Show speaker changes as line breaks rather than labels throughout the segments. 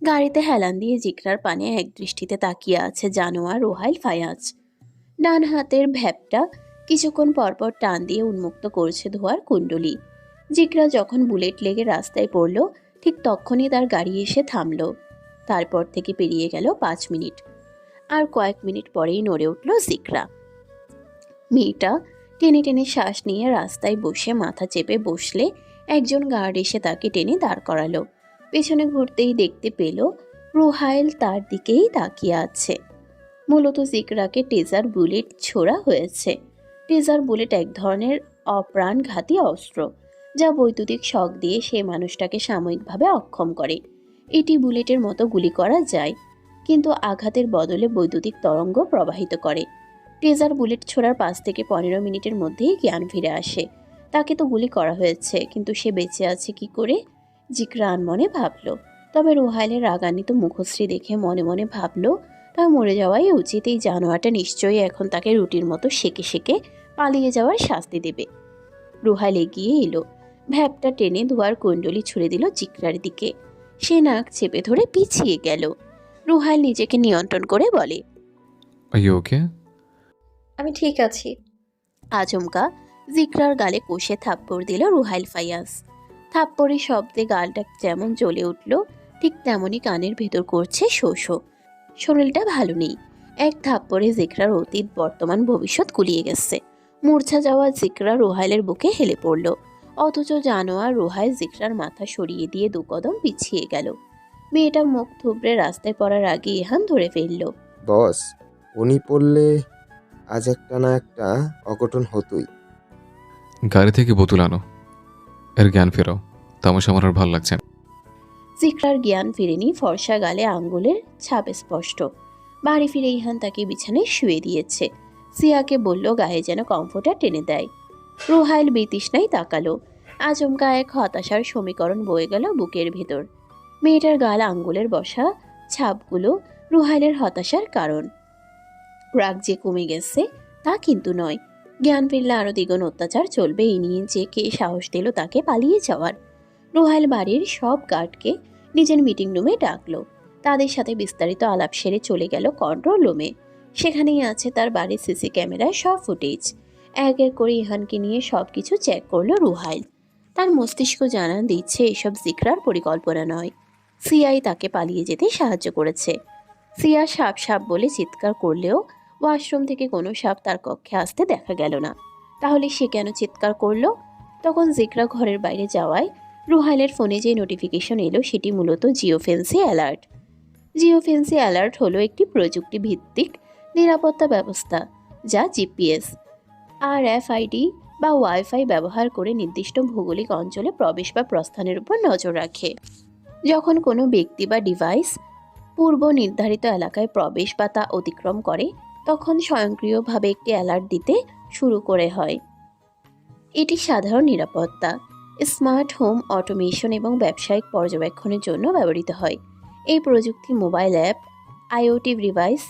গাড়িতে হেলান দিয়ে জিকরার পানে একদৃষ্টিতে তাকিয়ে আছে জানোয়ার রোহাইল ফায়াজ। ডান হাতের ভ্যাপটা কিছুক্ষণ পরপর টান দিয়ে উন্মুক্ত করছে ধোয়ার কুণ্ডলি। জিকরা যখন বুলেট লেগে রাস্তায় পড়ল, ঠিক তখনই তার গাড়ি এসে থামল। তারপর থেকে পেরিয়ে গেল 5 মিনিট। আর কয়েক মিনিট পরেই নড়ে উঠল জিকরা। মেয়েটা টেনে টেনে শ্বাস নিয়ে রাস্তায় বসে মাথা চেপে বসলে একজন গার্ড এসে তাকে টেনে দাঁড় করালো। পেছনে ঘুরতেই দেখতে পেল রুহাইল তার দিকেই তাকিয়ে আছে। মূলত জিকরাকে টেজার বুলেট ছোড়া হয়েছে। টেজার বুলেট এক ধরনের অপ্রাণঘাতী অস্ত্র, যা বৈদ্যুতিক শক দিয়ে সেই মানুষটাকে সাময়িকভাবে অক্ষম করে। এটি বুলেটের মতো গুলি করা যায়, কিন্তু আঘাতের বদলে বৈদ্যুতিক তরঙ্গ প্রবাহিত করে। টেজার বুলেট ছোড়ার 5 থেকে 15 মিনিটের মধ্যেই জ্ঞান ফিরে আসে। তাকে তো গুলি করা হয়েছে, কিন্তু সে বেঁচে আছে কি করে? জিকরা আনমনে ভাবল। তবে রুহাইলের রাগান্বিত মুখশ্রী দেখে মনে মনে ভাবল, তার মরে যাওয়াই উচিত। এই জানোয়ারটা নিশ্চয়ই এখন তাকে রুটির মতো সেকে সেকে পালিয়ে যাওয়ার শাস্তি দেবে। রুহাইল এগিয়ে এলো, ভ্যাপটা টেনে ধোয়ার কুণ্ডলি ছুড়ে দিল জিকরার দিকে। সে নাক চেপে ধরে পিছিয়ে গেল। রুহাইল নিজেকে নিয়ন্ত্রণ করে বলে,
আর ইউ ওকে?
আমি ঠিক আছি।
আচমকা জিকরার গালে কষে থাপ্পড় দিল রুহাইল ফায়াজ। থাপ্পড়ের শব্দে গালটা যেমন জ্বলে উঠল, ঠিক তেমনই কানের ভেতর করছে শো শো। শরীরটা ভালো নেই। এক থাপ্পড়ে জিকরার অতীত বর্তমান ভবিষ্যৎ গুলিয়ে গেছে। মূর্ছা যাওয়া জিকরা রুহাইলের বুকে হেলে পড়ল। অথচ জানোয়ার রুহাইল জিকরার মাথা সরিয়ে দিয়ে 2 কদম পিছিয়ে গেল। মেয়েটা মুখ থুবড়ে রাস্তায় পড়ার আগে ইহান ধরে ফেলল।
বস, উনি পড়লে আজ একটা না একটা অঘটন হতোই।
গাড়ি থেকে বোতল আনো, এর জ্ঞান ফেরাও। তামাশা আমার আর ভাল লাগছে না।
জিকরার জ্ঞান ফিরেনি, ফর্সা গালে আঙ্গুলের ছাপ স্পষ্ট। বাড়ি ফিরে ইহান তাকে বিছানায় শুয়ে দিয়েছে। সিয়াকে বলল গায়ে যেন কমফোর্টার টেনে দেয়। রুহাইল বিতৃষ্ণায় তাকালো। আচমকা এক হতাশার সমীকরণ বয়ে গেল বুকের ভেতর। মেয়েটার গাল আঙ্গুলের বসা ছাপগুলো রুহাইলের হতাশার কারণ। রাগ যে কমে গেছে তা কিন্তু নয়। জ্ঞান ফিরলে আরো দ্বিগুণ অত্যাচার চলবে, এই নিয়ে যে কে সাহস দিল তাকে পালিয়ে যাওয়ার। রুহাইল বাড়ির সব গার্ডকে নিজের মিটিং রুমে ডাকলো। তাদের সাথে বিস্তারিত আলাপ সেরে চলে গেল কন্ট্রোল রুমে। সেখানেই আছে তার বাড়ির সিসি ক্যামেরায় সব ফুটেজ। এক এক করে ইহানকে নিয়ে সবকিছু চেক করলো রুহাইল। তার মস্তিষ্ক জানান দিচ্ছে এসব জিকরার পরিকল্পনা নয়। সিআই তাকে পালিয়ে যেতে সাহায্য করেছে। সিয়া সাপ সাপ বলে চিৎকার করলেও ওয়াশরুম থেকে কোনো সাপ তার কক্ষে আসতে দেখা গেল না। তাহলে সে কেন চিৎকার করলো? তখন জিকরা ঘরের বাইরে যাওয়ায় রুহাইলের ফোনে যে নোটিফিকেশন এলো সেটি মূলত জিওফেন্সি অ্যালার্ট। জিওফেন্সি অ্যালার্ট হলো একটি প্রযুক্তি ভিত্তিক নিরাপত্তা ব্যবস্থা, যা জিপিএস, আরএফআইডি বা ওয়াইফাই ব্যবহার করে নির্দিষ্ট ভৌগোলিক অঞ্চলে প্রবেশ বা প্রস্থানের উপর নজর রাখে। যখন কোনো ব্যক্তি বা ডিভাইস পূর্ব নির্ধারিত এলাকায় প্রবেশ বা তা অতিক্রম করে, তখন স্বয়ংক্রিয়ভাবে একটি অ্যালার্ট দিতে শুরু করে হয়। এটি সাধারণ নিরাপত্তা, স্মার্ট হোম অটোমেশন এবং ব্যবসায়িক পর্যবেক্ষণের জন্য ব্যবহৃত হয়। এই প্রযুক্তি মোবাইল অ্যাপ, আইওটি ডিভাইস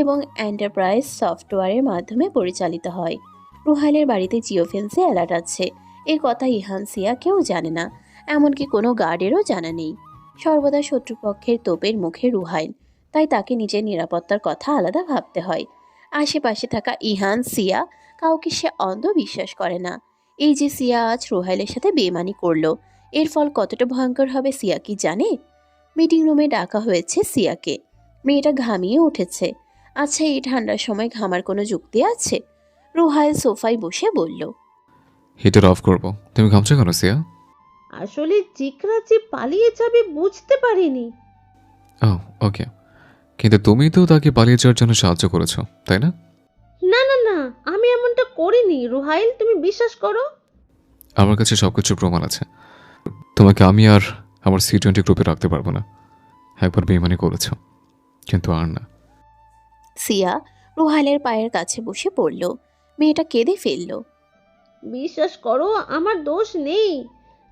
এবং এন্টারপ্রাইজ সফটওয়্যারের মাধ্যমে পরিচালিত হয়। রুহাইলের বাড়িতে জিওফেন্সি অ্যালার্ট আছে, এই কথা ইহান সিয়া কেউ জানে না, এমনকি কোনো গার্ডেরও জানা নেই। সর্বদা শত্রুপক্ষের তোপের মুখে রুহাইল, তাই তাকে নিজের নিরাপত্তার কথা আলাদা ভাবতে হয়। আশেপাশে থাকা ইহান সিয়া কাউকে সে অন্ধ বিশ্বাস করে না। এই যে সিয়া আজ রুহাইলের সাথে বেইমানি করলো, এর ফল কতটা ভয়ঙ্কর হবে সিয়া কি জানে? মিটিং রুমে ডাকা হয়েছে সিয়াকে। মেয়েটা ঘামিয়ে উঠেছে। আচ্ছা, এই ঠান্ডার সময় ঘামার কোনো যুক্তি আছে? রুহাইল সোফায় বসে বলল,
হিটার অফ করবো। তুমি ঘামছো কেন সিয়া?
আসলে জিকরা যে পালিয়ে যাবে বুঝতে পারিনি।
ও ওকে, কিন্তু তুমি তো তাকে পালিয়ে যাওয়ার জন্য সাহায্য করেছো, তাই না?
না না না, আমি এমনটা করিনি রুহাইল, তুমি বিশ্বাস করো।
আমার কাছে সবকিছু প্রমাণ আছে। তোমাকে আমি আর আমার C20 গ্রুপে রাখতে পারবো না। একবার বেইমানি করেছো, কিন্তু আর না।
সিয়া রুহাইলের পায়ের কাছে বসে পড়ল। মেয়েটা কেঁদে ফেলল।
বিশ্বাস করো, আমার দোষ নেই।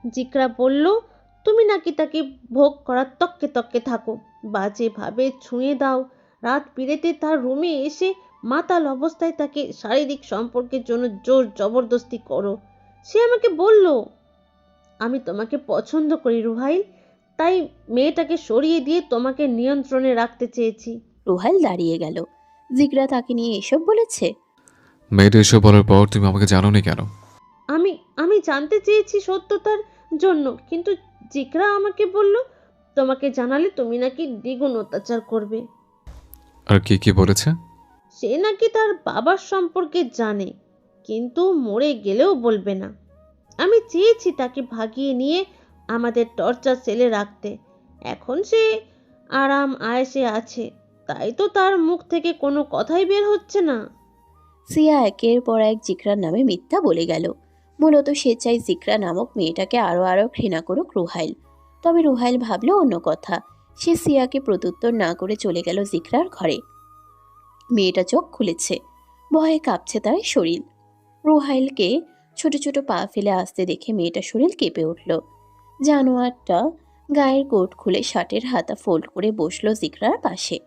জিকরা বলল তুমি নাকি তাকে ভোগ করার তককে তককে থাকো, বাজেভাবে ছুঁয়ে দাও, রাত বিরেতে তার রুমে এসে মাতাল অবস্থায় তাকে শারীরিক সম্পর্কের জন্য জোর জবরদস্তি করো। সে আমাকে বলল আমি তোমাকে পছন্দ করি রুহাইল, তাই মেয়েটাকে সরিয়ে দিয়ে তোমাকে নিয়ন্ত্রণে রাখতে চেয়েছি।
রুহাইল দাঁড়িয়ে গেল। জিগরা তাকে নিয়ে এসব বলেছে?
মেয়েটা এসব বলার পর তুমি আমাকে জানোনি কেন?
আমি আমি জানতে চেয়েছি সত্যতার জন্য, কিন্তু জিকরা আমাকে বলল তোমাকে জানালে তুমি নাকি দ্বিগুণ অত্যাচার করবে।
আর কি কি বলেছে?
সে নাকি তার বাবার সম্পর্কে জানে, কিন্তু মরে গেলেও বলবে না। আমি চেয়েছি তাকে ভাগিয়ে নিয়ে আমাদের টর্চার সেলে রাখতে। এখন সে আরাম আয়েশে আছে, তাই তো তার মুখ থেকে কোনো কথাই বের হচ্ছে না।
সিয়া একের পর এক জিকরার নামে মিথ্যা বলে গেল। মূলত সে চাই জিকরা নামক মেয়েটাকে আরো ঘৃণা করুক রুহাইল। তবে রুহাইল ভাবল অন্য কথা। সে সিয়াকে প্রত্যুত্তর না করে চলে গেল জিকরার ঘরে। মেয়েটা চোখ খুলেছে, ভয়ে কাঁপছে তার শরীর। রুহাইলকে ছোট ছোট পা ফেলে আসতে দেখে মেয়েটার শরীর কেঁপে উঠল। জানোয়ারটা গায়ের কোট খুলে শার্টের হাতা ফোল্ড করে বসলো জিকরার পাশে।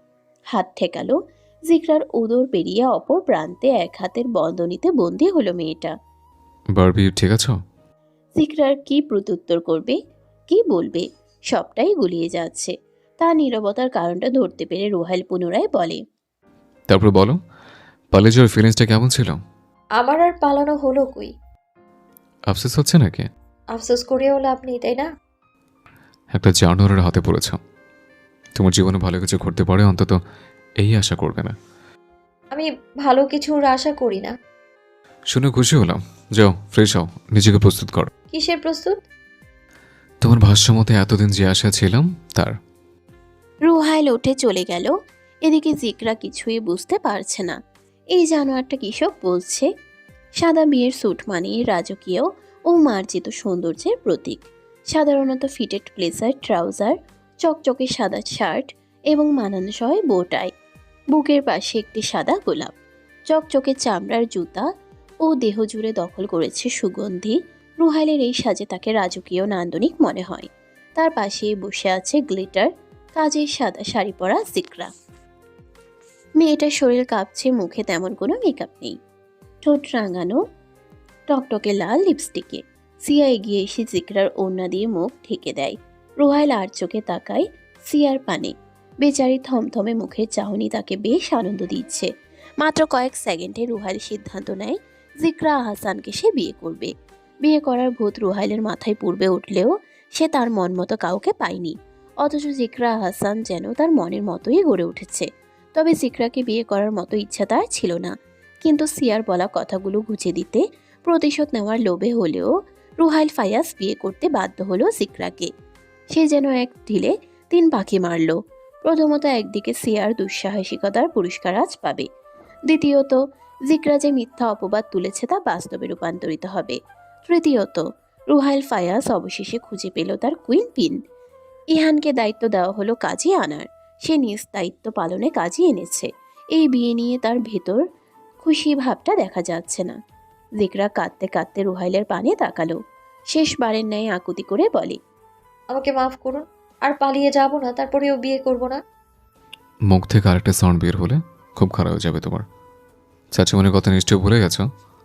হাত ঠেকালো জিকরার উদর পেরিয়ে অপর প্রান্তে এক হাতের বন্ধনীতে বন্দী হলো মেয়েটা।
বারবি ঠিক আছো?
জিকরার কি প্রত্যুত্তর করবে, কি বলবে, সবটাই গুলিয়ে যাচ্ছে। তার নীরবতার কারণটা ধরতে পেরে রুহাইল পুনরায় বলে,
তারপর বলো, পালিয়ে যাওয়ার ফিলিংসটা কেমন ছিল?
আমার আর পালানো হলো কই?
আফসোস হচ্ছে নাকি?
আফসোস করেও লাভ নেই, তাই না?
একটা জানোয়ারের হাতে পড়েছ। তোমার জীবনে ভালো কিছু ঘটতে পারে অন্তত এই আশা করবে না।
আমি ভালো কিছুর আশা করি না।
শুনে খুশি হলাম। যাও ফ্রেশ হও, নিজেকে প্রস্তুত করো।
কিসের প্রস্তুত?
তোমার ভাষ্য মতে এতদিন যে আশা ছিলাম তার।
রুহাইল উঠে চলে গেল। এদিকে জিকরা কিছুই বুঝতে পারছে না এই জানোয়ারটা কিসব বলছে। সাদা বিয়ের স্যুট মানেই রাজকীয় ও মার্জিত সৌন্দর্যের প্রতীক। সাধারণত ফিটেড ব্লেজার, ট্রাউজার, চকচকে সাদা শার্ট এবং মানানসই বো টাই। বুকের পাশে একটি সাদা গোলাপ। চকচকে চামড়ার জুতা ও দেহ জুড়ে দখল করেছে সুগন্ধি। রুহাইলের এই সাজে তাকে রাজকীয় নান্দনিক মনে হয়। তার পাশেই বসে আছে গ্লিটার কাজের সাদা শাড়ি পরা জিকরা। মেয়েটার শরীর কাঁপছে, মুখে তেমন কোনো মেকআপ নেই। ঠোঁট রাঙানো টকটকে লাল লিপস্টিকে। সিয়া এগিয়ে এসে জিকরার ওড়না দিয়ে মুখ ঢেকে দেয়। রুহাইল আর চোখে তাকায় সিয়ার পানে। বেচারি থমথমে মুখের চাহনি তাকে বেশ আনন্দ দিচ্ছে। মাত্র কয়েক সেকেন্ডে রুহাইল সিদ্ধান্ত নেয় জিকরা আহসানকে সে বিয়ে করবে। বিয়ে করার ভূত রুহাইলের মাথায় পূর্বে উঠলেও সে তার মন মতো কাউকে পায়নি। অথচ জিকরা আহসান যেন তার মনের মতোই গড়ে উঠেছে। তবে জিকরাকে বিয়ে করার মতো ইচ্ছা তার ছিল না। কিন্তু সিয়ার বলা কথাগুলো ঘুচে দিতে প্রতিশোধ নেওয়ার লোভে হলেও রুহাইল ফায়াজ বিয়ে করতে বাধ্য হলো জিকরাকে। সে যেন এক ঢিলে 3 পাখি মারল। প্রথমত একদিকে সিয়ার দুঃসাহসিকতার পুরস্কার আজ পাবে। দ্বিতীয়ত জিকরা যে মিথ্যা অপবাদ তুলেছে তা বাস্তবে রূপান্তরিত হবে। তৃতীয়ত রুহাইল ফায়াজ অবশেষে খুঁজে পেল তার কুইন পিন। ইহানকে দায়িত্ব দেওয়া হলো কাজে আনার। সে নিজ দায়িত্ব পালনে কাজে এনেছে। এই বিয়ে নিয়ে তার ভেতর খুশি ভাবটা দেখা যাচ্ছে না। জিকরা কাঁদতে কাঁদতে রুহাইলের পানে তাকালো। শেষবারের ন্যায় আকুতি করে বলে,
আমাকে মাফ করুন, আর পালিয়ে যাব না, তারপরেও বিয়ে করব না।
মুখ থেকে আরেকটা সাউন্ড বের হলে খুব খারাপ হয়ে যাবে তোমার। চাচিমনের কথা নিশ্চয় ভুলে গেছো?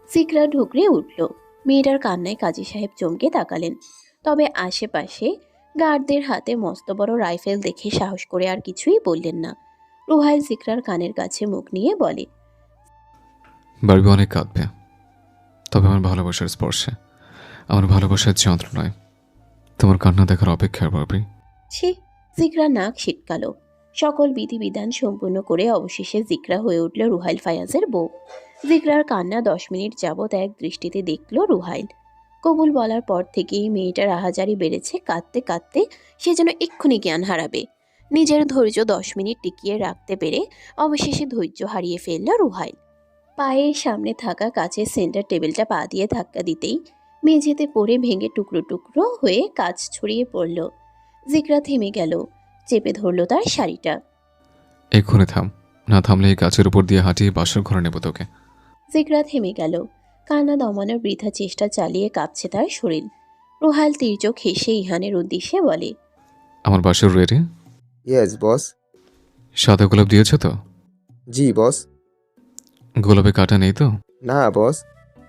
জিকরা ঢুকরে উঠল। মেয়েটার কান্নায় কাজী সাহেব চমকে তাকালেন। তবে আশেপাশে গার্ডদের হাতে মস্ত বড় রাইফেল দেখে সাহস করে আর কিছুই বললেন না। রুহাইল জিকরার কানের কাছে মুখ নিয়ে বলে,
বারবি অনেক কাঁদবে, তবে আমার ভালোবাসার স্পর্শে, আমার ভালোবাসার যন্ত্রণায় তোমার কান্না দেখার অপেক্ষায় বারবি।
ছি।
জিকরা নাক ছিটকালো। সকল বিধিবিধান সম্পূর্ণ করে অবশেষে জিকরা হয়ে উঠল রুহাইল ফায়াজের বউ। জিকরার কান্না 10 মিনিট যাবৎ এক দৃষ্টিতে দেখল রুহাইল। কবুল বলার পর থেকেই মেয়েটার আহাজারি বেড়েছে। কাঁদতে কাঁদতে সে যেন এক্ষুনি জ্ঞান হারাবে। নিজের ধৈর্য 10 মিনিট টিকিয়ে রাখতে পেরে অবশেষে ধৈর্য হারিয়ে ফেলল রুহাইল। পায়ের সামনে থাকা কাচের সেন্টার টেবিলটা পা দিয়ে ধাক্কা দিতেই মেঝেতে পড়ে ভেঙে টুকরো টুকরো হয়ে কাচ ছড়িয়ে পড়ল। জিকরা থেমে গেল, চেপে ধরল তার শাড়িটা।
এক্ষুনি থাম, না থামলে এই গাছের উপর দিয়ে হাঁটিয়ে বাসর ঘরে নেব তোকে।
জিকরা থেমে গেল। কান্না দমানোর বৃথা চেষ্টা চালিয়ে কাঁপছে তার শরীর। রুহাইল তীর্যক হেসে ইহানের উদ্দেশ্যে বলে,
আমার বাসর রেডি।
Yes boss.
সাদা গোলাপ দিয়েছ তো?
জি বস।
গোলাপে কাটা নেই তো?
না বস,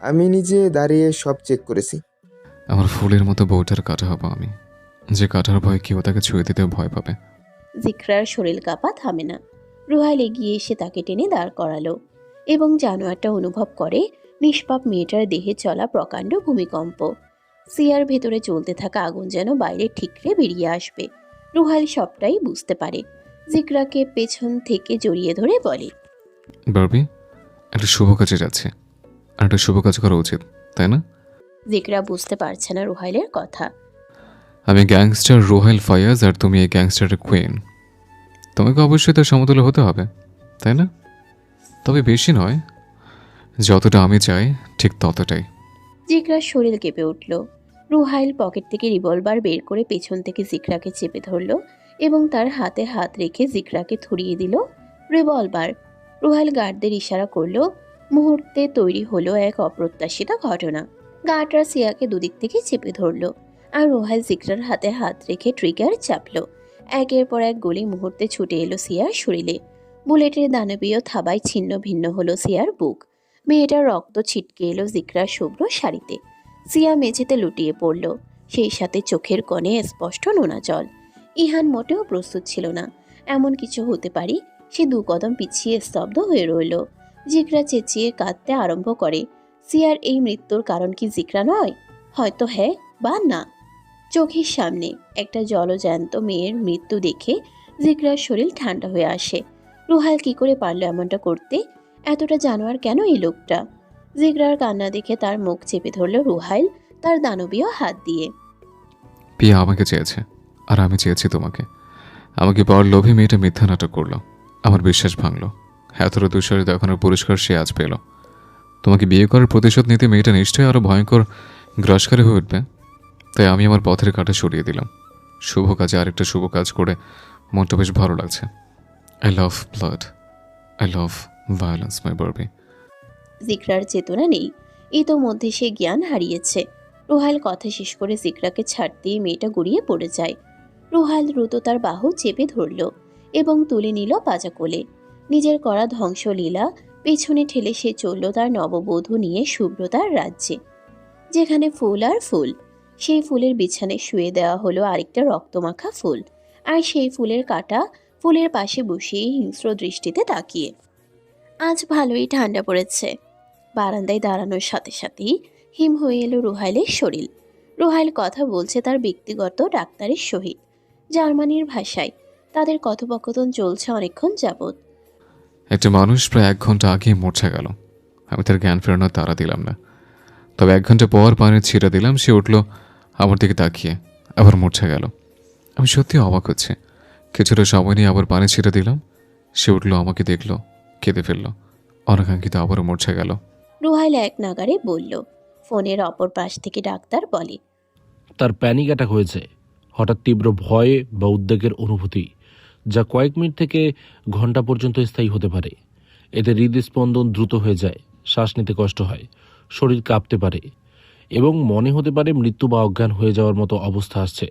আমি নিজে দাঁড়িয়ে সব চেক করেছি।
আমার ফুলের মতো বউটার কাটা হবো আমি। যে কাটার ভয়ে কেউ তাকে ছুঁয়ে দিতে ভয় পাবে।
জিকরার শরীর কাঁপা থামে না। রুহাইল এগিয়ে এসে তাকে টেনে দাঁড় করালো এবং জানোয়ারটা অনুভব করে নিষ্পাপ মেয়েটার দেহে চলা প্রকাণ্ড ভূমিকম্প। সিয়ার ভেতরে চলতে থাকা আগুন যেন বাইরে ঠিকরে বেরিয়ে আসবে। রুহাইল সবটাই বুঝতে পারে। জিকরাকে পেছন থেকে জড়িয়ে ধরে বলে,
বারবি, একটা শুভ কাজে যাচ্ছে, আর একটা শুভ কাজ করা উচিত, তাই না?
জিকরা বুঝতে পারছে না রুহাইলের কথা।
আমি গ্যাংস্টার রোহাইল ফায়াজ, আর তুমি এই গ্যাংস্টারের কুইন। তোমাকে অবশ্যই তার সমতুল্য হতে হবে, তাই না? তবে বেশি নয়, যতটা আমি চাই ঠিক ততটাই।
জিকরার শরীর কেঁপে উঠল। রুহাইল পকেট থেকে রিভলভার বের করে পেছন থেকে জিকরাকে চেপে ধরল এবং তার হাতে হাত রেখে জিকরাকে ধরিয়ে দিল রিভলভার। রুহাইল গার্ডদের ইশারা করল। মুহূর্তে তৈরি হলো এক অপ্রত্যাশিত ঘটনা। গার্ডরা সিয়াকে দুদিক থেকে চেপে ধরল আর রুহাইল জিকরার হাতে হাত রেখে ট্রিগার চাপল। একের পর এক গুলি মুহূর্তে ছুটে এলো সিয়ার শরীরে। বুলেটের দানবীয় থাবায় ছিন্ন ভিন্ন হলো সিয়ার বুক। মেয়েটার রক্ত ছিটকে এলো জিকরার শুভ্র শাড়িতে। সিয়া মেঝেতে লুটিয়ে পড়ল, সেই সাথে চোখের কোণে স্পষ্ট নোনা জল। ইহান মোটেও প্রস্তুত ছিল না এমন কিছু হতে পারে। সে দু কদম পিছিয়ে স্তব্ধ হয়ে রইল। জিকরা চেঁচিয়ে কাঁদতে আরম্ভ করে। সিয়ার এই মৃত্যুর কারণ কি জিকরা নয়? হয়তো হ্যাঁ বা না। চোখের সামনে একটা জলজ্যান্ত মেয়ের মৃত্যু দেখে জিকরার শরীর ঠান্ডা হয়ে আসে। রুহাইল কি করে পারলো এমনটা করতে? এতটা জানোয়ার কেন এই লোকটা? জিগরার কান্না দেখে তার মুখ চেপে ধরল রুহাইল তার দানবীয় হাত দিয়ে।
পিয়া আমাকে চেয়েছে, আর আমি চেয়েছি তোমাকে। আমাকে পাওয়ার লোভে মেয়েটা মিথ্যা নাটক করলো, আমার বিশ্বাস ভাঙলো। এতটা দুঃসাহস দেখানোর পুরস্কার সে আজ পেল। তোমাকে বিয়ে করার প্রতিশোধ নিতে মেয়েটা নিশ্চয়ই আরও ভয়ঙ্কর গ্রাসকারী হয়ে উঠবে। তাই আমি আমার পথের কাঁটা সরিয়ে দিলাম। শুভ কাজে আরেকটা শুভ কাজ করে মনটা বেশ ভালো লাগছে। I love blood, I love violence, my Barbie.
জিগরার চেতনা নেই, ইতোমধ্যে সে জ্ঞান হারিয়েছে। রুহাইল কথা শেষ করে জিগরাকে ছাড়তেই মেয়েটা গড়িয়ে পড়ে যায়। রুহাইল দ্রুত তার বাহু চেপে ধরল এবং তুলে নিল পাজা কোলে। নিজের করা ধ্বংসলীলা পেছনে ঠেলে সে চলল তার নববধূ নিয়ে শুভ্রতার রাজ্যে, যেখানে ফুল আর ফুল। সেই ফুলের বিছানে শুয়ে দেওয়া হলো আরেকটা রক্তমাখা ফুল, আর সেই ফুলের কাঁটা ফুলের পাশে বসিয়ে হিংস্র দৃষ্টিতে তাকিয়ে। আজ ভালোই ঠান্ডা পড়েছে। বারান্দায় দাঁড়ানোর সাথে সাথেই হিম হয়ে এলো রুহাইলের শরীর। রুহাইল কথা বলছে তার ব্যক্তিগত ডাক্তারের সহিত, জার্মানির ভাষায়। তাদের কথোপকথন চলছে অনেকক্ষণ যাবৎ।
একটা মানুষ প্রায় 1 ঘন্টা আগে মূর্ছা গেল। আমি তার জ্ঞান ফেরানোর তাড়া দিলাম না। তবে 1 ঘন্টা পর পানির ছিটা দিলাম, সে উঠল আমার দিকে তাকিয়ে, আবার মূর্ছা গেল। আমি সত্যি অবাক হচ্ছে। কিছুটা সময় নিয়ে আবার পানি ছিটা দিলাম, সে উঠল, আমাকে দেখলো, কেঁদে ফেললো, অনাকাঙ্ক্ষিত আবারও মূর্ছা গেল।
রুহাইল এক নাগারে বলল। ফোনের অপর পাশ থেকে ডাক্তার বলে,
তার প্যানিক অ্যাটাক হয়েছে। হঠাৎ তীব্র ভয় বা উদ্বেগের অনুভূতি, যা কয়েক মিনিট থেকে ঘন্টা পর্যন্ত স্থায়ী হতে পারে। এতে হৃদস্পন্দন দ্রুত হয়ে যায়, শ্বাস নিতে কষ্ট হয়, শরীর কাঁপতে পারে এবং মনে হতে পারে মৃত্যু বা অজ্ঞান হয়ে যাওয়ার মতো অবস্থা আসছে।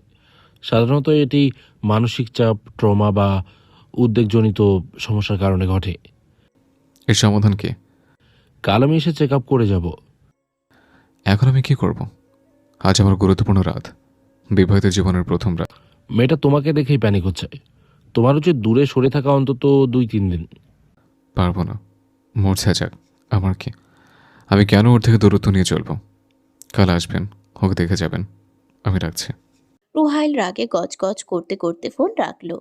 সাধারণত এটি মানসিক চাপ, ট্রমা বা উদ্বেগজনিত সমস্যার কারণে ঘটে।
এর সমাধান কি?
কাল আমি এসে চেক আপ করে যাব।
এখন আমি কি করব? আজ আমার গুরুত্বপূর্ণ রাত, বিবাহিত জীবনের প্রথম রাত।
মেয়েটা তোমাকে দেখেই প্যানিক হচ্ছে। তোমার উচিত দূরে সরে থাকা অন্তত 2-3 দিন।
পারবো না, মরছে যাক, আমার কি? আমি কেন ওর থেকে দূরত্ব নিয়ে চলবো? কাল আসবেন, ওকে দেখে যাবেন। আমি রাখছি।
রুহাইল রাগে গজগজ করতে করতে ফোন রাখলো।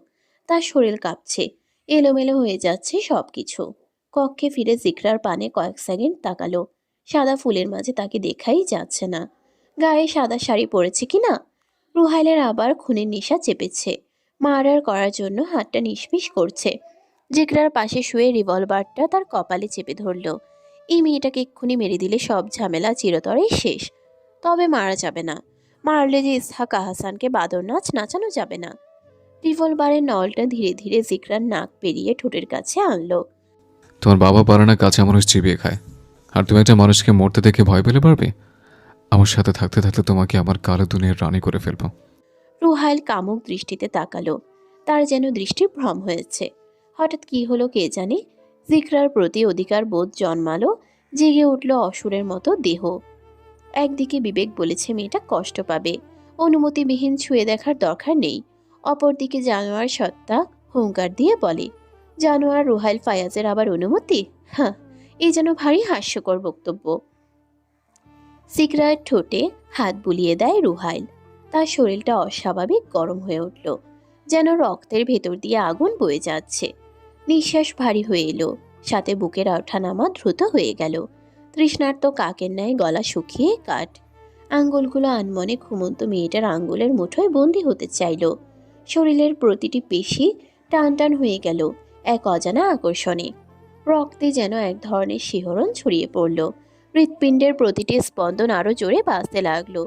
তার শরীর কাঁপছে, এলোমেলো হয়ে যাচ্ছে সবকিছু। কক্ষে ফিরে জিকরার পানে কয়েক সেকেন্ড তাকালো। সাদা ফুলের মাঝে তাকে দেখাই যাচ্ছে না। গায়ে সাদা শাড়ি পরেছে কিনা? রুহাইলের আবার খুনের নেশা চেপেছে। মার্ডার করার জন্য হাতটা নিষ্পিস করছে। জিকরার পাশে শুয়ে রিভলভারটা তার কপালে চেপে ধরল। এই মেয়েটাকে এক্ষুনি মেরে দিলে সব ঝামেলা চিরতরে শেষ। তবে মারা যাবে না। মারলে যে ইসহাক আহসানকে বাদর নাচ নাচানো যাবে না। রিভলভারের নলটা ধীরে ধীরে জিকরার নাক পেরিয়ে ঠোঁটের কাছে আনলো।
তোমার বাবা পারে না কাঁচা মানুষ চিবিয়ে খায়, আর তুমি একটা মানুষকে মরতে দেখে ভয় পেলে পারবে? আমার সাথে থাকতে থাকতে তোমাকে আমার কালো দুনিয়ার রানী করে ফেলবো।
রুহাইল কামুক দৃষ্টিতে তাকালো। তার যেন দৃষ্টি ভ্রম হয়েছে। হঠাৎ কি হলো কে জানে, জিকরার প্রতি অধিকার বোধ জন্মালো। জেগে উঠল অসুরের মতো দেহ। একদিকে বিবেক বলেছে মেয়েটা কষ্ট পাবে, অনুমতিবিহীন ছুঁয়ে দেখার দরকার নেই। অপরদিকে জানোয়ার সত্তা হুঙ্কার দিয়ে বলে, জানোয়ার রুহাইল ফায়াজের আবার অনুমতি? হ্যাঁ, এই যেন ভারী হাস্যকর বক্তব্য। সিকরার ঠোঁটে হাত বুলিয়ে দেয় রুহাইল। তার শরীরটা অস্বাভাবিক গরম হয়ে উঠল, যেন রক্তের ভেতর দিয়ে আগুন বয়ে যাচ্ছে। নিঃশ্বাস ভারী হয়ে এলো, সাথে বুকের ওঠানামা দ্রুত হয়ে গেল। তৃষ্ণার্ত কাকের ন্যায় গলা শুকিয়ে কাঠ। আঙ্গুলগুলো আনমনে ঘুমন্ত মেয়েটার আঙ্গুলের মুঠোয় বন্দী হতে চাইল। শরীরের প্রতিটি পেশি টান টান হয়ে গেল এক অজানা আকর্ষণে। রক্তে যেন এক ধরনের শিহরণ ছড়িয়ে পড়ল। হৃৎপিণ্ডের প্রতিটি স্পন্দন আরো জোরে বাজতে লাগলো।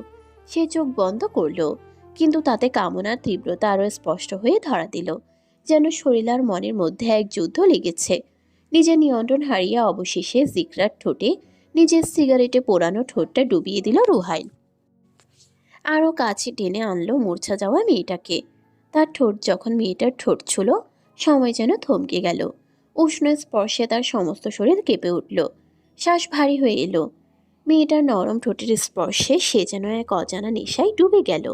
সে চোখ বন্ধ করলো, কিন্তু তাতে কামনার তীব্রতা আরো স্পষ্ট হয়ে ধরা দিল। যেন শরীর আর মনের মধ্যে এক যুদ্ধ লেগেছে। নিজের নিয়ন্ত্রণ হারিয়ে অবশেষে জিকরার ঠোঁটে নিজের সিগারেটে পোড়ানো ঠোঁটটা ডুবিয়ে দিল রুহাইল। আরও কাছে টেনে আনলো মূর্ছা যাওয়া মেয়েটাকে। তার ঠোঁট যখন মেয়েটার ঠোঁট ছিল, সময় যেন থমকে গেল। উষ্ণ স্পর্শে তার সমস্ত শরীর কেঁপে উঠল, শ্বাস ভারী হয়ে এলো। মেয়েটার নরম ঠোঁটের স্পর্শে সে যেন এক অজানা নেশায় ডুবে গেল।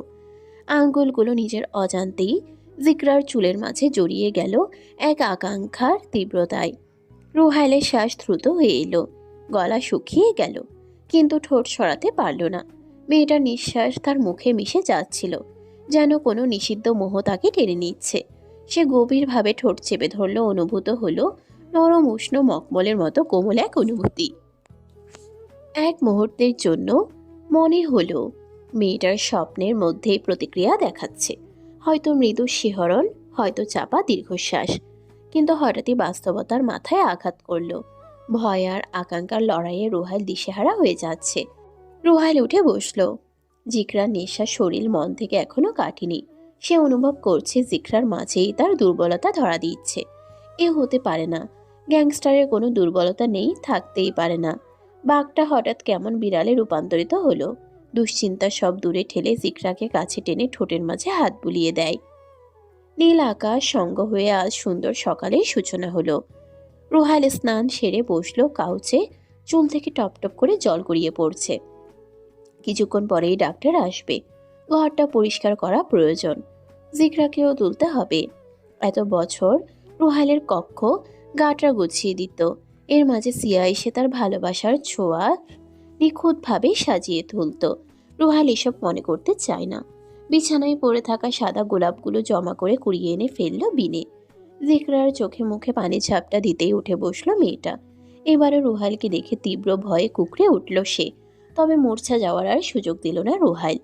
আঙ্গুলগুলো নিজের অজান্তেই জিকরার চুলের মাঝে জড়িয়ে গেল এক আকাঙ্ক্ষার তীব্রতায়। রুহাইলের শ্বাস দ্রুত হয়ে এলো, গলা শুকিয়ে গেল, কিন্তু ঠোঁট সরাতে পারল না। মেয়েটার নিঃশ্বাস তার মুখে মিশে যাচ্ছিল, যেন কোনো নিষিদ্ধ মোহ তাকে টেনে নিচ্ছে। সে গভীরভাবে ঠোঁট চেপে ধরল, অনুভূত হলো নরম উষ্ণ মকমলের মতো কোমল এক অনুভূতি। এক মুহূর্তের জন্য মনে হলো মেয়েটার স্বপ্নের মধ্যেই প্রতিক্রিয়া দেখাচ্ছে, হয়তো মৃদু শিহরণ, হয়তো চাপা দীর্ঘশ্বাস। কিন্তু হঠাৎই বাস্তবতার মাথায় আঘাত করল। ভয় আর আকাঙ্ক্ষার লড়াইয়ে রুহাইল দিশেহারা হয়ে যাচ্ছে। রুহাইল উঠে বসল। জিকরার নেশা শরীর মন থেকে এখনো কাটেনি। সে অনুভব করছে জিকরার মাঝেই তার দুর্বলতা ধরা দিচ্ছে। এ হতে পারে না, গ্যাংস্টারের কোনো দুর্বলতা নেই, থাকতেই পারে না। বাঘটা হঠাৎ কেমন বিড়ালে রূপান্তরিত হলো। দুশ্চিন্তা সব দূরে ঠেলে জিকরাকে কাছে টেনে ঠোঁটের মাঝে হাত বুলিয়ে দেয়। নীল আকাশ সঙ্গ হয়ে আজ সুন্দর সকালের সূচনা হলো। রুহাইল স্নান সেরে বসলো কাউচে, চুল থেকে টপ টপ করে জল গড়িয়ে পড়ছে। কিছুক্ষণ পরেই ডাক্তার আসবে, ঘরটা পরিষ্কার করা প্রয়োজন। জিকরাকেও তুলতে হবে। এত বছর রুহাইলের কক্ষ গাটরা গুছিয়ে দিত, এর মাঝে সিয়া এসে তার ভালোবাসার ছোঁয়া নিখুঁতভাবে সাজিয়ে তুলত। রুহাইল এসব মনে করতে চায় না। বিছানায় পড়ে থাকা সাদা গোলাপগুলো জমা করে কুড়িয়ে এনে ফেলল বিনে। জিকরার চোখে মুখে পানি ঝাপটা দিতেই উঠে বসলো মেয়েটা। এবারে রুহাইলকে দেখে তীব্র ভয়ে কুঁকড়ে উঠল সে, তবে মূর্ছা যাওয়ার আর সুযোগ দিল না রুহাইল।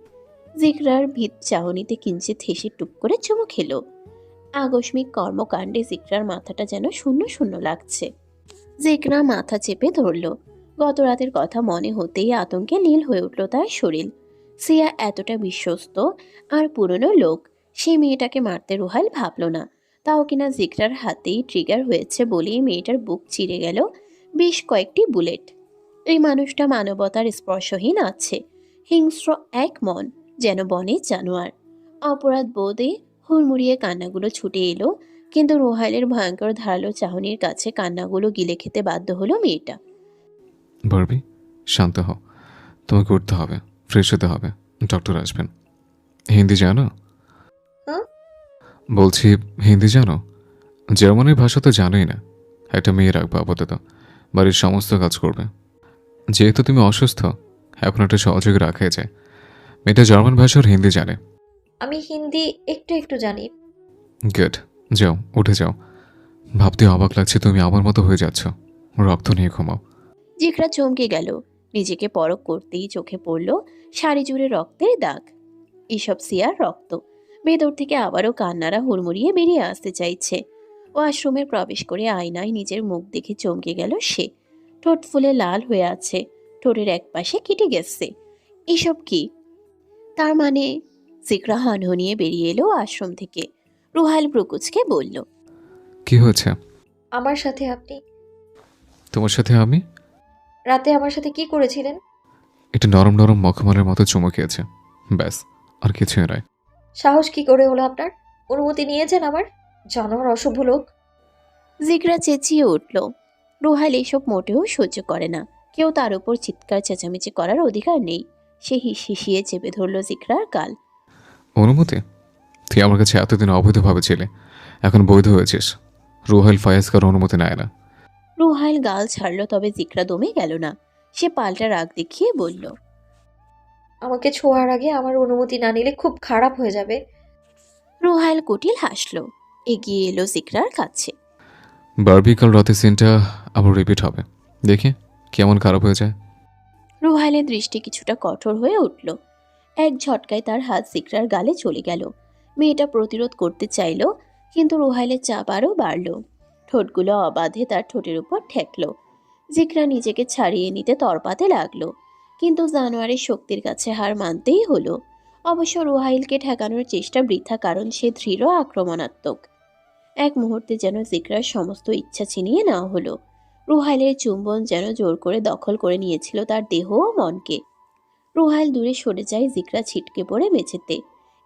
জিকরার ভিত চাহনিতে কিঞ্চিত হেসে টুপ করে চুমু খেল। আকস্মিক কর্মকাণ্ডে জিকরার মাথাটা যেন শূন্য শূন্য লাগছে। জিকরা মাথা চেপে ধরল। গত রাতের কথা মনে হতেই আতঙ্কে নীল হয়ে উঠল তার শরীর। সিয়া এতটা বিশ্বস্ত আর পুরনো লোক, সেই মেয়েটাকে মারতে রুহাইল ভাবল না। তাও কিনা জিকরার হাতেই ট্রিগার হয়েছে বলেই মেয়েটার বুক চিরে গেল বেশ কয়েকটি বুলেট। এই মানুষটা মানবতার স্পর্শহীন আছে, হিংস্র এক মন, যেন বনে জানোয়ার। অপরাধ বোধে হুড়মুড়িয়ে কান্নাগুলো ছুটে এলো, কিন্তু রুহাইলের ভয়ঙ্কর ধারালো চাহনির কাছে কান্নাগুলো গিলে খেতে বাধ্য হলো মেয়েটা।
বারবি, শান্ত হও, তোমাকে উঠতে হবে, ফ্রেশ হতে হবে, ডক্টর আসবেন। হিন্দি জানো?
হ্যাঁ?
বলছি হিন্দি জানো? জার্মানির ভাষা তো জানোই না। একটা মেয়ে রাখবো আপাতত, বাড়ির সমস্ত কাজ করবে। যেহেতু তুমি অসুস্থ, এখন একটা সহযোগী রাখাই যায়। মেয়েটা জার্মান ভাষার হিন্দি জানে।
আমি হিন্দি একটু একটু জানি।
গুড, যাও উঠে যাও। ভাবতে অবাক লাগছে তুমি আমার মতো হয়ে যাচ্ছ। রক্ত নিয়ে ঘুমাও।
জিকরা চমকে গেল। নিজেকে পরখ করতেই চোখে পড়ল শাড়ি জুড়ে রক্তের দাগ। এসব সিয়ার রক্ত। ভেতর থেকে আবারও কান্নারা হুড়মুড়িয়ে বেরিয়ে আসতে চাইছে। ওয়াশরুমে প্রবেশ করে আয়নায় নিজের মুখ দেখে চমকে গেল সে। ঠোঁট ফুলে লাল হয়ে আছে, ঠোঁটের এক পাশে কেটে গেছে। এসব কি? তার মানে? জিকরা হনহনিয়ে বেরিয়ে এলো আশ্রম থেকে। রুহাইল প্রকুচকে বলল,
কি হয়েছে?
আমার সাথে আপনি
তোমার সাথে আমি?
রাতে আমার সাথে কি করেছিলেন?
একটু নরম নরম মখমলের মতো চুমু খেয়েছে, ব্যাস, আর কিছুই নয়।
সাহস কি করে হলো আপনার? অনুমতি নিয়েছেন আমার? জানোয়ার, অসভ্য লোক।
জিকরা চেঁচিয়ে উঠল। রুহাইল এসব মোটেও সহ্য করে না। কেউ তার উপর চিৎকার চেঁচামেচি করার অধিকার নেই। সে হিসিয়ে চেপে ধরল জিকরার গাল।
অনুমতি? তুই আমার কাছে এতদিন অবৈধভাবে ছিলে, এখন বৈধ হয়েছিস। রুহাইল ফায়াজ কারো অনুমতি নেয় না।
রুহাইল গাল ছাড়ল, তবে জিকরা দমে গেল না। সে পাল্টা রাগ দেখিয়ে বলল,
আমাকে ছোঁয়ার আগে আমার অনুমতি না নিলে খুব খারাপ হয়ে যাবে।
রুহাইল কুটিল হাসল, এগিয়ে এলো জিকরার কাছে।
বারবি কাল রাতে সিনটা আবার রিপিট হবে, দেখি কেমন খারাপ হয়ে যায়।
রুহাইলের দৃষ্টি কিছুটা কঠোর হয়ে উঠল। এক ঝটকায় তার হাত জিকরার গালে চলে গেল। মেয়েটা প্রতিরোধ করতে চাইল, কিন্তু রুহাইলের চাপ আরও বাড়ল। ঠোঁটগুলো অবাধে তার ঠোঁটের উপর ঠেকল। জিকরা নিজেকে ছাড়িয়ে নিতে তরপাতে লাগলো, কিন্তু জানোয়ারের শক্তির কাছে হার মানতেই হলো। অবশ্য রুহাইলকে ঠেকানোর চেষ্টা বৃথা, কারণ সে দৃঢ় আক্রমণাত্মক। এক মুহূর্তে যেন জিকরার সমস্ত ইচ্ছা ছিনিয়ে নেওয়া হলো। রুহাইলের চুম্বন যেন জোর করে দখল করে নিয়েছিল তার দেহ ও মনকে। রুহাইল দূরে সরে যায়, জিকরা ছিটকে পড়ে মেঝেতে।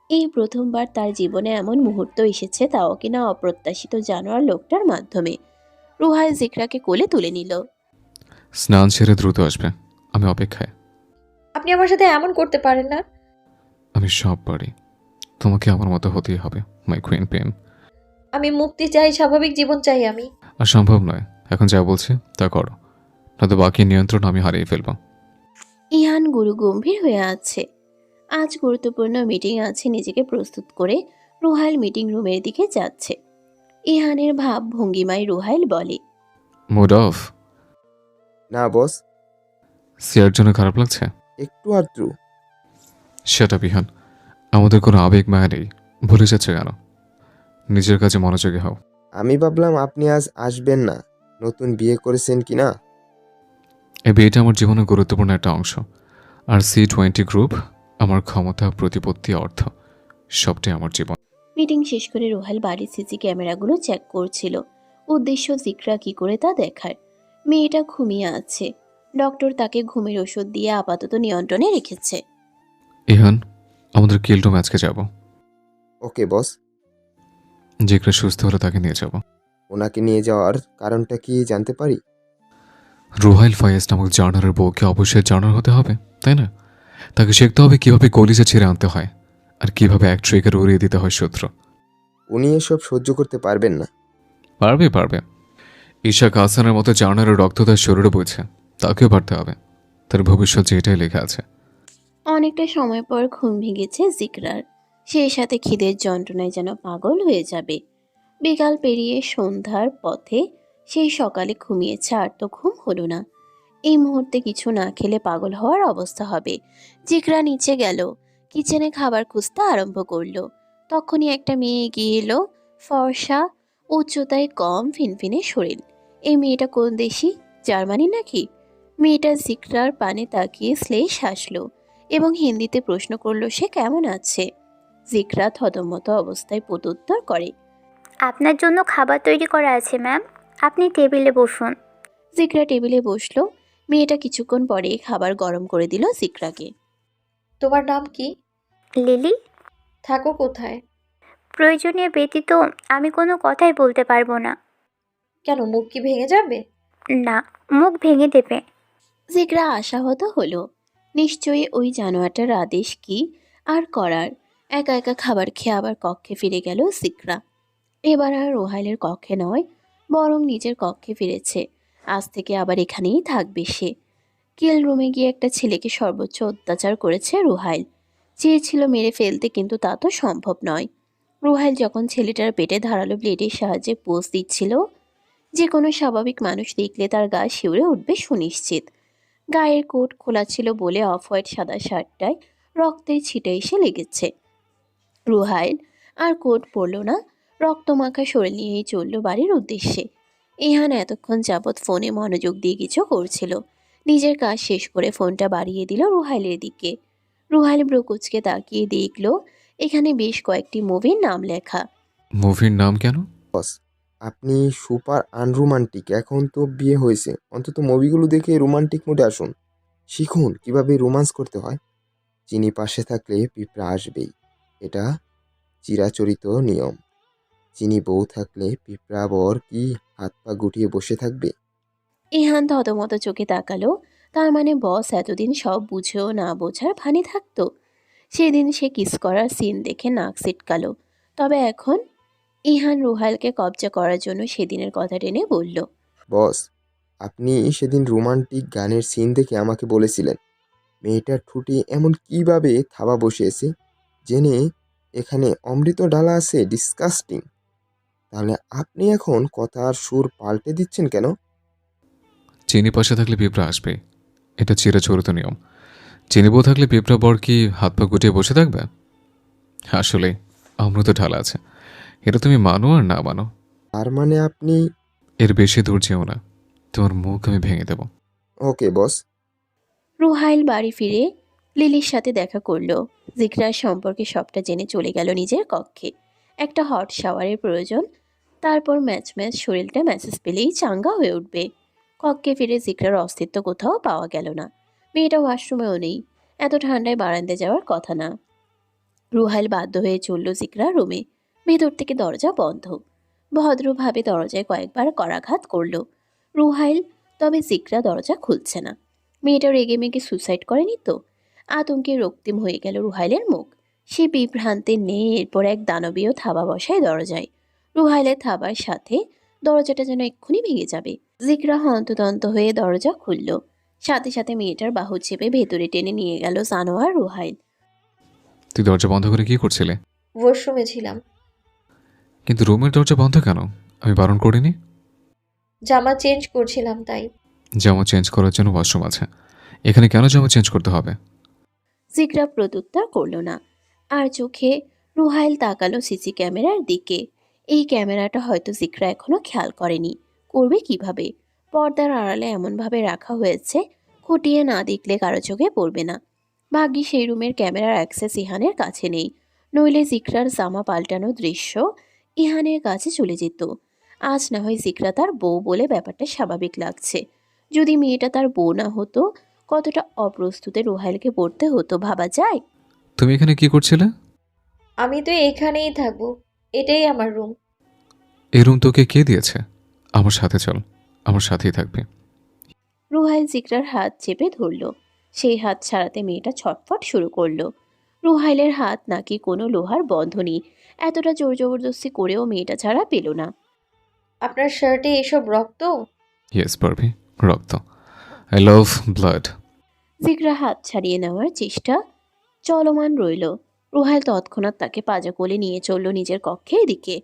এই প্রথমবার তার জীবনে এমন মুহূর্ত এসেছে, তাও কিনা অপ্রত্যাশিত জানোয়ার লোকটার মাধ্যমে। রুহাইল জিকরাকে কোলে তুলে নিল।
স্নান সেরে দ্রুত আসবে, আমি অপেক্ষায়।
আপনি আমার সাথে এমন করতে পারেন না।
আমি সব পারি, তোমাকে আমার মতো হতেই হবে, মাই কুইন প্রেম।
আমি মুক্তি চাই, স্বাভাবিক জীবন চাই আমি।
আর সম্ভব নয়, এখন যা বলছি তা করো, নয়তো বাকি নিয়ন্ত্রণ আমি হারিয়ে ফেলবো।
ইহান গুরু গম্ভীর হয়ে আছে। আজ গুরুত্বপূর্ণ মিটিং আছে, নিজেকে প্রস্তুত করে রুহাইল মিটিং রুমের দিকে যাচ্ছে। ইহানের ভাব ভঙ্গিমায় রুহাইল বলে,
মুড অফ?
না বস,
সিয়ার জন্য খারাপ লাগছে?
একটু আধটু।
সেটা বিহান, আমাদের কোনো আবেগ মায়া নেই, ভুলে যাচ্ছে কেন? নিজের কাছে মনোযোগী হও।
আমি ভাবলাম আপনি আজ আসবেন না, নতুন বিয়ে করেছেন কি না।
এই বিয়েটা আমার জীবনের গুরুত্বপূর্ণ একটা অংশ, আর C20 গ্রুপ আমার ক্ষমতা, প্রতিপত্তি, অর্থ সবটাই আমার জীবন।
মিটিং শেষ করে রুহাইল বাড়ির সিসি ক্যামেরাগুলো চেক করছিল। উদ্দেশ্য জিকরা কি করে তা দেখার। মেয়েটা ঘুমিয়ে আছে, ডক্টর তাকে ঘুমের ওষুধ দিয়ে আপাতত নিয়ন্ত্রণে রেখেছে।
ইহান, আমাদের কিলডো ম্যাচকে যাব।
ওকে বস।
যেখানে সুস্থ হলে তাকে নিয়ে যাব।
ওনাকে নিয়ে যাওয়ার কারণটা কি জানতে পারি?
রুহাইল ফায়েজ নামক জার্নারের বউকে অবশ্যই জার্নার হতে হবে, তাই না? তাকে শিখতে হবে কিভাবে কলিজা ছেড়ে আনতে হয়, আর কিভাবে এক ট্রিগার উড়িয়ে দিতে হয় শত্রু।
উনি এসব সহ্য করতে পারবেন না।
পারবে পারবে। ঈশা কাসানের মতো জার্নারের রক্ত তার শরীরে বইছে, তাকেও পারতে হবে। তার ভবিষ্যৎ যেটাই লেখা আছে।
অনেকটা সময় পর ঘুম ভেঙেছে জিকরার। সেই সাথে খিদের যন্ত্রণায় যেন পাগল হয়ে যাবে। বিকাল পেরিয়ে সন্ধ্যার পথে সেই সকালে ঘুমিয়েছে, আর তো ঘুম হলো না। এই মুহূর্তে কিছু না খেলে পাগল হওয়ার অবস্থা হবে। জিকরা নিচে গেল, কিচেনে খাবার খুঁজতে আরম্ভ করলো। তখনই একটা মেয়ে এগিয়ে এলো, ফর্সা, উচ্চতায় কম, ফিনফিনে শরীর। এই মেয়েটা কোন দেশি? জার্মানি নাকি? মেয়েটা জিকরার পানে তাকিয়ে শ্লেষ হাসলো এবং হিন্দিতে প্রশ্ন করলো সে কেমন আছে। জিকরা থতমত অবস্থায় প্রত্যুত্তর করে,
আপনার জন্য খাবার তৈরি করা আছে ম্যাম, আপনি টেবিলে বসুন।
জিকরা টেবিলে বসলো। মেয়েটা কিছুক্ষণ পরে খাবার গরম করে দিল জিকরাকে।
তোমার নাম কি?
লিলি।
থাকো কোথায়?
প্রয়োজনীয় ব্যতীত আমি কোনো কথাই বলতে পারবো না।
কেন, মুখ কি ভেঙে যাবে?
না, মুখ ভেঙে দেবে।
জিকরা আশাহত হলো। নিশ্চয়ই ওই জানোয়ারটার আদেশ কি আর করার। একা একা খাবার খেয়ে আবার কক্ষে ফিরে গেল জিকরা। এবার আর রোহাইলের কক্ষে নয়, বরং নিজের কক্ষে ফিরেছে। আজ থেকে আবার এখানেই থাকবে সে। কিল রুমে গিয়ে একটা ছেলেকে সর্বোচ্চ অত্যাচার করেছে রুহাইল। চেয়েছিল মেরে ফেলতে, কিন্তু তা তো সম্ভব নয়। রুহাইল যখন ছেলেটার পেটে ধারালো ব্লেডের সাহায্যে পোষ দিচ্ছিল, যে কোনো স্বাভাবিক মানুষ দেখলে তার গা শিউরে উঠবে সুনিশ্চিত। গায়ের কোট খোলা ছিল বলে অফ হোয়াইট সাদা শার্টটায় রক্তের ছিটে এসে লেগেছে। রুহাইল আর কোট পরল না, রক্তমাখা শরীর নিয়েই চলল বাড়ির উদ্দেশ্যে। ইহান এতক্ষণ যাবৎ ফোনে মনোযোগ দিয়ে কিছু করছিল। নিজের কাজ শেষ করে ফোনটা বাড়িয়ে দিল রুহাইলের দিকে। রুহাইল ব্রুকুচকে তাকিয়ে দেখল এখানে বেশ কয়েকটি মুভির নাম লেখা।
মুভির নাম কেন?
বস, আপনি সুপার আনরোমান্টিক। এখন তো বিয়ে হয়েছে, অন্তত মুভিগুলো দেখে রোমান্টিক মোডে আসুন। শিখুন কিভাবে রোমান্স করতে হয়। চিনি পাশে থাকলে পিঁপড়া আসবেই, এটা চিরাচরিত নিয়ম। চিনি বউ থাকলে পিঁপড়া বর কি হাত পা গুটিয়ে বসে থাকবে?
ইহান থতমত চোখে তাকালো। তার মানে বস এতদিন সব বুঝেও না বোঝার ভানে থাকতো। সেদিন সে কিস করার সিন দেখে নাক সিটকালো, তবে এখন ইহান রুহাইলকে কবজা করার জন্য সেদিনের কথা টেনে বলল।
বস, আপনি সেদিন রোমান্টিক গানের সিন দেখে আমাকে বলেছিলেন মেয়েটার ঠোঁটে এমন কিভাবে থাবা বসিয়েছে, জেনে এখানে অমৃত ডালা আছে। ডিসকাস্টিং। তাহলে আপনি এখন কথার সুর পাল্টে দিচ্ছেন কেন?
চিনি পাশে থাকলে পিঁপড়া আসবে, এটা চিরাচরিত নিয়ম। চিনি বউ থাকলে পিঁপড়া বর কি হাত পা গুটিয়ে বসে থাকবে? আসলে অমৃত ঢালা আছে, এটা তুমি মানো আর না মানো।
তার মানে আপনি...
এর বেশি দূর যেও না, তোমার মুখ আমি ভেঙে দেব।
ওকে বস।
রুহাইল বাড়ি ফিরে লিলির সাথে দেখা করলো। জিকরার সম্পর্কে সবটা জেনে চলে গেল নিজের কক্ষে। একটা হট শাওয়ারের প্রয়োজন, তারপর ম্যাচ শরীরটা মেসেজ পেলেই চাঙ্গা হয়ে উঠবে। কক্ষে ফিরে জিকরার অস্তিত্ব কোথাও পাওয়া গেল না। মেয়েটা ওয়াশরুমেও নেই, এত ঠান্ডায় বারান্দায় যাওয়ার কথা না। রুহাইল বাধ্য হয়ে চলল জিকরার রুমে। ভেতর থেকে দরজা বন্ধ। ভদ্রভাবে দরজায় কয়েকবার করাঘাত করলো রুহাইল, তবে জিকরা দরজা খুলছে না। মেয়েটা রেগে মেগে সুসাইড করেনি তো? আতঙ্কে রক্তিম হয়ে গেল রুহাইলের মুখ। সে বিভ্রান্তে নেই, এরপর এক দানবীয় থাবা বসায় দরজায়। রুহাইলের থাবার সাথে দরজাটা যেন এক্ষুনি ভেঙে যাবে। জিকরা হন্তদন্ত হয়ে দরজা খুলল। সাথে সাথে মেয়েটার বাহু চেপে ভেতরে টেনে নিয়ে গেল সানোয়ার রুহাইল।
তুই দরজা বন্ধ করে কি করছিলে?
ওয়াশরুমে ছিলাম।
কিন্তু রুমের দরজা বন্ধ কেন? আমি বারণ করিনি।
জামা চেঞ্জ করছিলাম তাই।
জামা চেঞ্জ করার জন্য ওয়াশরুম আছে, এখানে কেন জামা চেঞ্জ করতে হবে?
জিকরা প্রত্যুত্তর করল না। আর চোখে রুহাইল তাকালো সিসি ক্যামেরার দিকে। এই ক্যামেরাটা হয়তো জিকরা এখনো খেয়াল করেনি। করবে কিভাবে? পর্দার আড়ালে এমনভাবে রাখা হয়েছে, খুঁটিয়ে না দেখলে কারো চোখে পড়বে না। ভাগ্যি সেই রুমের ক্যামেরার অ্যাক্সেস ইহানের কাছে নেই, নইলে জিকরার জামা পাল্টানো দৃশ্য ইহানের কাছে চলে যেত। আজ না হয় জিকরা তার বউ বলে ব্যাপারটা স্বাভাবিক লাগছে। যদি মেয়েটা তার বউ না হতো, কতটা অপ্রস্তুতে রুহাইলকে পড়তে হতো ভাবা যায়।
তুমি এখানে কি করছিলে?
আমি তো এখানেই থাকবো, এটাই আমার রুম।
এই রুম তোকে কে দিয়েছে? আমার সাথে চল, আমার সাথেই থাকবি।
রুহাইল জিকরার হাত চেপে ধরল। সেই হাত ছাড়াতে মেয়েটা ছটফট শুরু করলো। রুহাইলের হাত নাকি কোনো লোহার বন্ধনী, এতটা জোর জবরদস্তি করেও মেয়েটা ছাড়া পেল না।
আপনার শার্টে এসব রক্ত?
ইয়েস পারবি, রক্ত। I love blood.
জিকরা হাত ছাড়িয়ে নেওয়ার চেষ্টা চলমান রইল। রুহাইল তৎক্ষণাৎ তাকে পাজা কোলে নিয়ে চলল নিজের কক্ষের দিকে।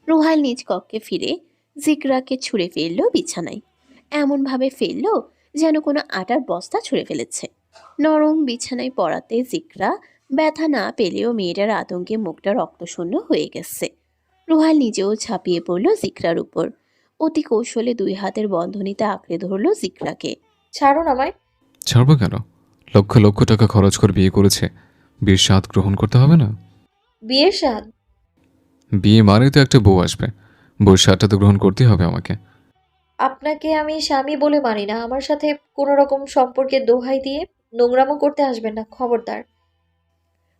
রুহাইল নিজ কক্ষে ফিরে জিকরাকে ছুঁড়ে ফেললো বিছানায়। এমনভাবে ফেললো যেন কোনো আটার বস্তা ছুঁড়ে ফেলেছে। নরম বিছানায় পড়াতে জিকরা ব্যথা না পেলেও মেয়েটার আতঙ্কে মুখটা রক্তশূন্য হয়ে গেছে। রুহাইল নিজেও ঝাঁপিয়ে পড়ল জিকরার উপর। অতি কৌশলে দুই হাতের বন্ধনীতে আঁকড়ে ধরল জিকরাকে।
ছাড়ুন আমায়।
ছাড়বো কেন? লক্ষ লক্ষ টাকা খরচ করে বিয়ে করেছে, বিয়ের স্বাদ গ্রহণ করতে হবে না?
বিয়ের স্বাদ?
বিয়ে মানে তো একটা বউ আসবে, বউর স্বাদটা তো গ্রহণ করতেই হবে আমাকে।
আপনাকে আমি স্বামী বলে মানি না। আমার সাথে কোনো রকম সম্পর্কের দোহাই দিয়ে নোংরামো করতে আসবেন না, খবরদার।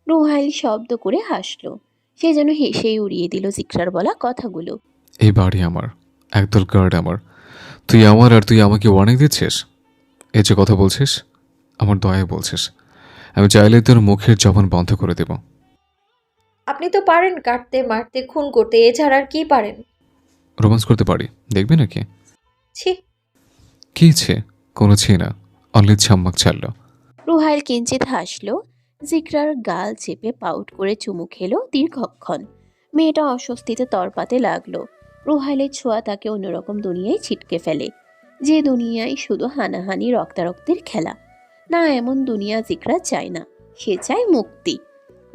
রুহাইল শব্দ করে হাসলো। সে যেন হেসেই উড়িয়ে দিল জিকরার বলা কথাগুলো।
এই বাড়ি আমার, একদল গার্ড আমার, তুই আমার আর তুই আমাকে ওয়ার্নিং দিচ্ছিস? এই যে কথা বলছিস, আমার দয়ায় বলছিস? আমি চাইলে তোর মুখের জবান বন্ধ করে দেব।
আপনি তো পারেন কাটতে, মারতে, খুন করতে, এছাড়া আর কি পারেন?
রোমান্স করতে পারি, দেখবি নাকি?
ছি।
কি ছে? কোনো ছি না, অনলি ছাম্মাক ছাড়লো।
রুহাইল কিঞ্চিত হাসলো। জিকরার গাল চেপে পাউট করে চুমু খেলো দীর্ঘক্ষণ। মেয়েটা অস্বস্তিতে তরপাতে লাগলো। রুহাইলের ছোঁয়া তাকে অন্যরকম দুনিয়ায় ছিটকে ফেলে, যে দুনিয়ায় শুধু হানাহানি রক্তারক্তির খেলা। না, এমন দুনিয়া জিকরা চায় না, সে চায় মুক্তি।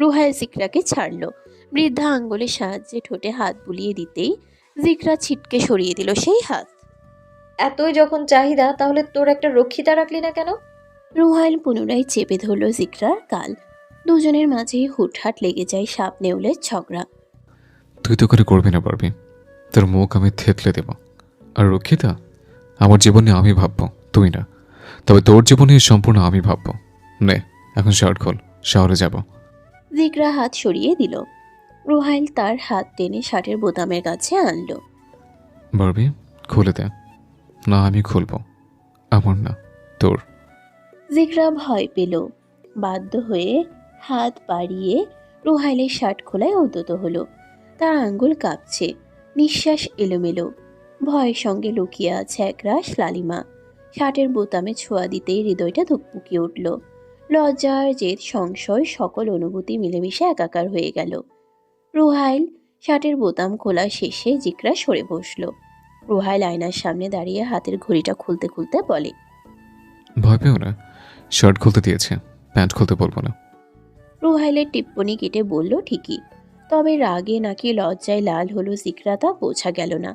রুহাইল জিকরাকে ছাড়লো। বৃদ্ধা আঙ্গুলের সাহায্যে ঠোঁটে হাত বুলিয়ে দিতেই জিকরা ছিটকে সরিয়ে দিল সেই হাত।
এতই যখন চাহিদা, তাহলে তোর একটা রক্ষিতা রাখলি না কেন?
রুহাইল পুনরায় চেপে ধরল জিকরার গাল। দুজনের মাঝেই হুটহাট লেগে যায় সাপ নেউলের ঝগড়া।
তুই তো করে করবি না পারবি, তোর মুখ আমি থেতলে দেব। আর রক্ষিতা, আমার জীবনে আমি ভাববো, তুই না। তবে তোর জীবনে সম্পূর্ণ আমি ভাববো। নে এখন শার্ট খোল, শহরে যাব।
জিকরা হাত সরিয়ে দিল। রুহাইল তার হাত টেনে শার্টের বোতামের কাছে আনলো।
বারবি খুলে দে। না আমি খুলবো, আমার না তোর।
জিকরা ভয় পেল। বাধ্য হয়ে হাত বাড়িয়ে রুহাইলের শার্ট খোলায় উদ্যত হলো। তার আঙ্গুল কাঁপছে, নিঃশ্বাস এলোমেলো, ভয়ের সঙ্গে লুকিয়ে আছে একরাশ লালিমা। শার্টের বোতামে ছোঁয়া দিতেই হৃদয়টা ধুকপুকিয়ে উঠল। লজ্জার জেদ, সংশয়, সকল অনুভূতি মিলেমিশে একাকার হয়ে গেল। রুহাইল শার্টের বোতাম খোলা শেষে জিকরা সরে বসল। রুহাইল আয়নার সামনে দাঁড়িয়ে হাতের ঘড়িটা খুলতে খুলতে বলে,
ভয় পেও না, শার্ট খুলতে দিয়েছে, প্যান্ট খুলতে বলবো না।
রুহাইলের টিপ্পনি কেটে বলল, ঠিকই, তবে রাগে নাকি লজ্জায় লাল হলো জিকরা তা বোঝা গেল না।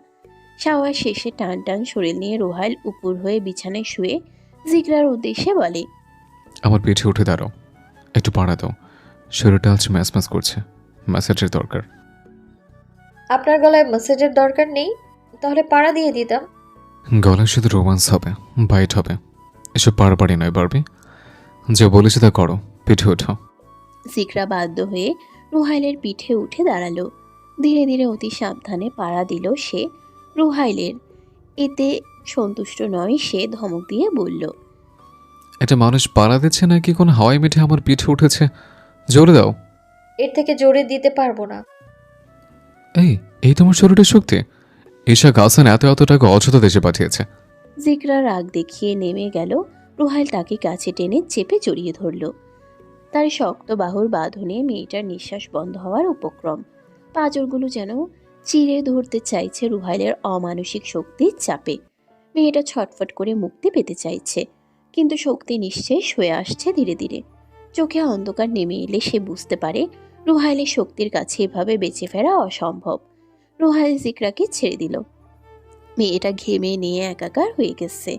শাওয়ার শেষে টান টান শরীর নিয়ে রুহাইল উপর হয়ে বিছানায় শুয়ে জিকরার উদ্দেশ্যে বলে,
আমার পিঠে উঠে দাঁড়াও, একটু পাড়া দাও, শরীরটা আজ ম্যাচ ম্যাচ করছে, ম্যাসেজের দরকার।
আপনার গলায় মেসেজের দরকার নেই, তাহলে পাড়া দিয়ে দিতাম।
গলায় শুধু রোমান্স হবে, বাইট হবে, এসব পাড়াপাড়ি নয় বারবি। যে বলেছি তা করো, পিঠে ওঠো।
জিকরা বাধ্য হয়ে রুহাইলের পিঠে উঠে দাঁড়ালো। ধীরে ধীরে অতি সাবধানে পাড়া দিল সে রুহাইলের। এতে সন্তুষ্ট নয়, সে ধমক দিয়ে বলল,
এটা মানুষ পাড়া দিচ্ছে নাকি কোন হাওয়াই মিঠে আমার পিঠে উঠেছে? জোরে দাও।
এর থেকে জোরে দিতে পারবো না।
এই তোমার শরীরের শক্তি? ঈশা গাছান এত টাকা অযথা দেশে পাঠিয়েছে।
জিকরা রাগ দেখিয়ে নেমে গেল। রুহাইল তাকে কাছে টেনে চেপে জড়িয়ে ধরল। তার শক্ত বাহুর বাঁধনে মেয়েটার নিঃশ্বাস বন্ধ হওয়ার উপক্রম। পাঁজরগুলো যেন চিরে ধরতে চাইছে রুহাইলের অমানসিক শক্তির চাপে। মেয়েটা ছটফট করে মুক্তি পেতে চাইছে, কিন্তু শক্তি নিঃশেষ হয়ে আসছে ধীরে ধীরে। চোখে অন্ধকার নেমে এলে সে বুঝতে পারে রুহাইলের শক্তির কাছে এভাবে বেঁচে ফেরা অসম্ভব। রুহাইল জিকরাকে ছেড়ে দিল। মেয়েটা ঘেমে নিয়ে একাকার হয়ে গেছে।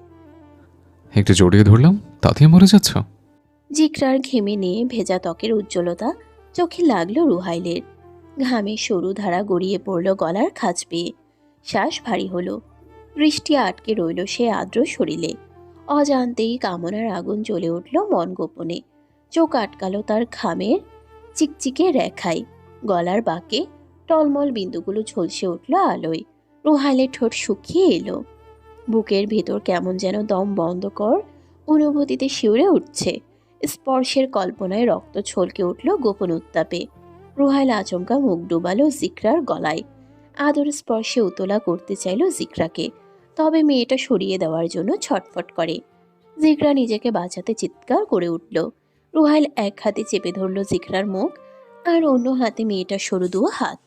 একটু জড়িয়ে ধরলাম, তাতেই মরে যাচ্ছ?
জিকরার ঘেমে নিয়ে ভেজা ত্বকের উজ্জ্বলতা চোখে লাগলো রুহাইলের। ঘামে সরু ধারা গড়িয়ে পড়ল গলার খাঁজ পেয়ে। শ্বাস ভারী হলো, দৃষ্টি আটকে রইল সে আর্দ্র শরীরে। অজান্তেই কামনার আগুন জ্বলে উঠল মন গোপনে। চোখ আটকালো তার ঘামের চিকচিকে রেখায়। গলার বাঁকে টলমল বিন্দুগুলো ঝলসে উঠল আলোয়। রুহাইলের ঠোঁট শুকিয়ে এলো। বুকের ভেতর কেমন যেন দম বন্ধ কর অনুভূতিতে শিউরে উঠছে। স্পর্শের কল্পনায় রক্ত ছলকে উঠল গোপন উত্তাপে। রুহাইল আচমকা মুখ ডুবালো জিকরার গলায়। আদর স্পর্শে উতলা করতে চাইল জিকরাকে, তবে মেয়েটা সরিয়ে দেওয়ার জন্য ছটফট করে। জিকরা নিজেকে বাঁচাতে চিৎকার করে উঠল। রুহাইল এক হাতে চেপে ধরল জিকরার মুখ, আর অন্য হাতে মেয়েটার সরু দুও হাত।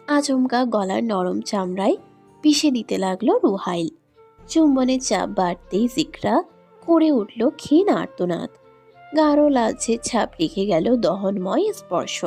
আচমকা গলার নরম চামড়ায় পিষে দিতে লাগলো রুহাইল। চুম্বনের চাপ বাড়তেই জিকরা করে উঠল ক্ষীণ আর্তনাদ। গাঢ় লালচে ছাপ রেখে গেল দহনময় স্পর্শ।